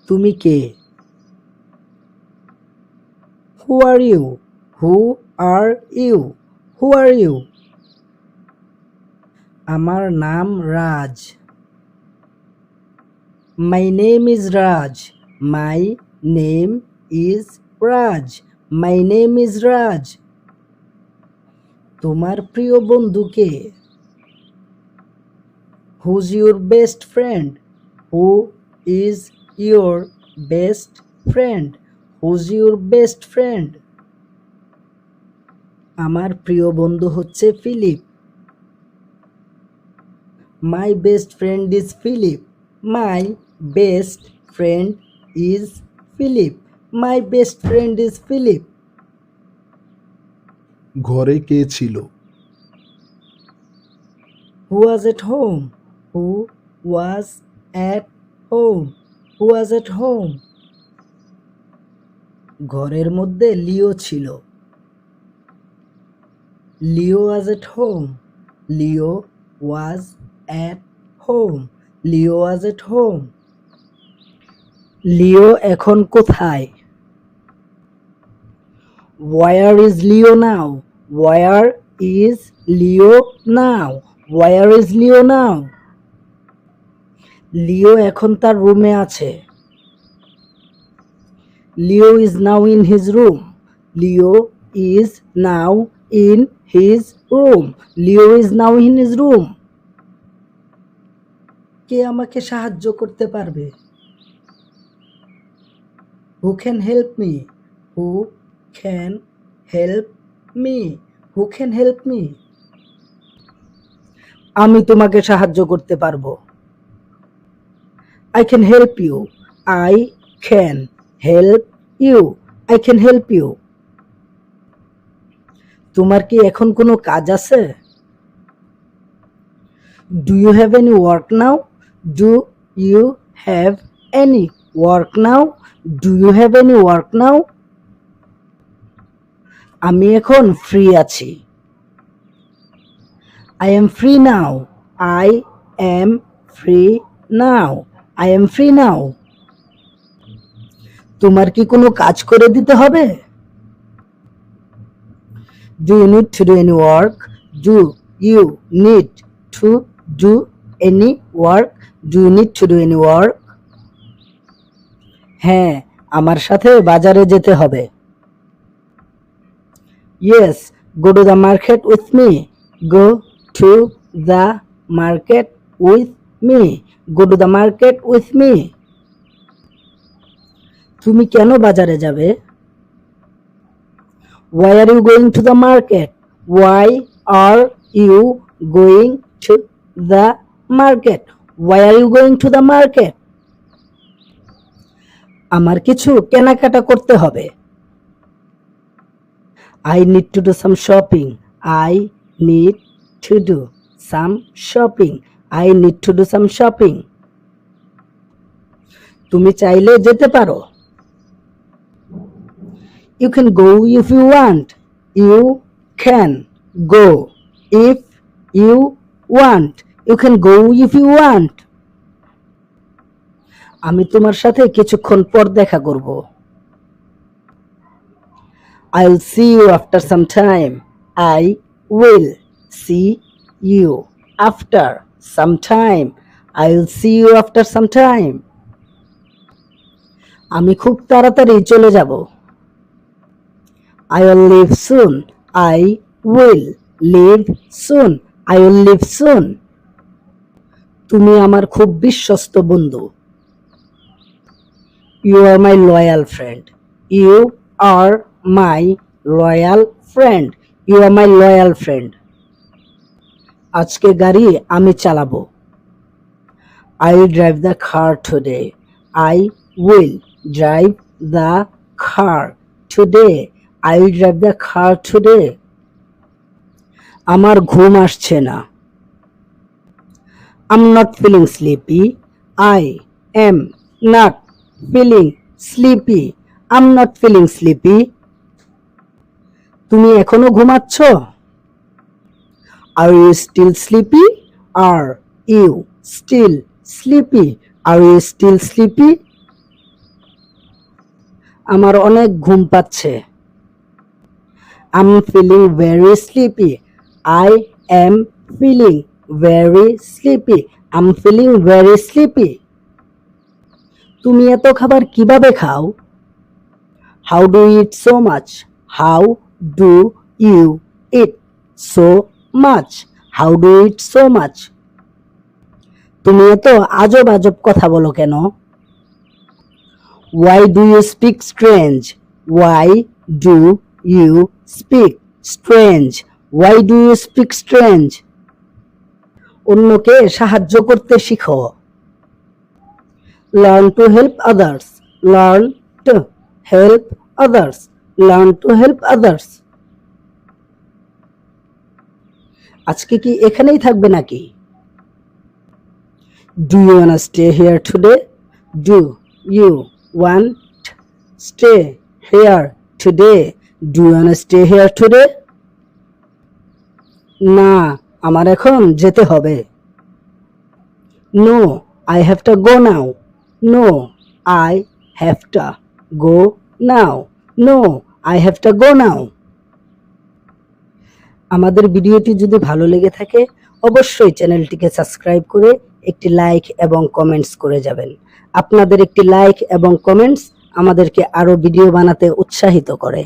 তুমি কে? Who are you? Who are you? Who are you? আমার নাম রাজ। My name is Raj. My name is Raj. My name is Raj. তোমার প্রিয় বন্ধু কে? Who's your best friend? Who is your best friend? Who's your best friend? আমার প্রিয় বন্ধু হচ্ছে Philip. My best friend is Philip. My best friend is Philip. My best friend is Philip. ঘরে কে ছিল? Who was at home? Who was at home? Who was at home? ঘরের মধ্যে লিও ছিল। Leo was at home. Leo was at home. Leo was at home. লিও এখন কোথায়? Where is Leo now? Where is Leo now? Where is Leo now? লিও এখন তার রুমে আছে। Leo is now in his room. Leo is now in his room. Leo is now in his room. কে আমাকে সাহায্য করতে পারবে? Who can help me? Who can help me? Who can help me? আমি তোমাকে সাহায্য করতে পারবো। I can help you. I can help you. I can help you. তোমার কি এখন কোনো কাজ আছে? Do you have any work now? Do you have any work now? Do you have any work now? আমি এখন ফ্রি আছি। I am free now. I am free now. I am free now. তোমার কি কোনো কাজ করে দিতে হবে? Do you need to do any work? Do you need to do any work? Do you need to do any work? হ্যাঁ, আমার সাথে বাজারে যেতে হবে। Yes, go to the market with me. Go to the market with me. Go to the market with me. তুমি কেন বাজারে যাবে? Why are you going to the market? Why are you going to the market? Why are you going to the market? আমার কিছু কেনাকাটা করতে হবে। I need to do some shopping. I need to do some shopping. I need to do some shopping. তুমি চাইলে যেতে পারো। You can go if you want. You can go if you want. You can go if you want. আমি তোমার সাথে কিছুক্ষণ পর দেখা করব। I'll see you after some time. I will see you after some time. I'll see you after some time. আমি খুব তাড়াতাড়ি চলে যাব। I will leave soon. I will leave soon. I will leave soon. তুমি আমার খুব বিশ্বস্ত বন্ধু। You are my loyal friend. You are my loyal friend. You are my loyal friend. আজকে গাড়ি আমি চালাবো। I will drive the car today. I will drive the car today. I will drive the car today. আমার ঘুম আসছে না। I'm not feeling sleepy. I am not feeling sleepy. I'm not feeling sleepy. তুমি এখনো ঘুমাচ্ছ? Are you still sleepy? Are you still sleepy? Are you still sleepy? আমার অনেক ঘুম পাচ্ছে। I'm feeling very sleepy. I am feeling very sleepy. I'm feeling very sleepy. তুমি এত খাবার কিভাবে খাও? How do you eat so much? How do you eat so much? How do you eat so much? তুমি এত আজব আজব কথা বলো কেন? Why do you speak strange? Why do you speak strange? Why do you speak strange? অন্যকে সাহায্য করতে শিখো। Learn to help others. Learn to help others. Learn to help others. আজকে কি এখানেই থাকবে নাকি? Do you wanna stay here today? Do you want stay here today? Do you wanna stay here today? না, আমার এখন যেতে হবে। No, I have to go now. No, I have to go now. No, I have to go now. আমাদের ভিডিওটি যদি ভালো লেগে থাকে অবশ্যই চ্যানেলটিকে সাবস্ক্রাইব করে একটি লাইক এবং কমেন্টস করে যাবেন। আপনাদের একটি লাইক এবং কমেন্টস আমাদেরকে আরো ভিডিও বানাতে উৎসাহিত করে।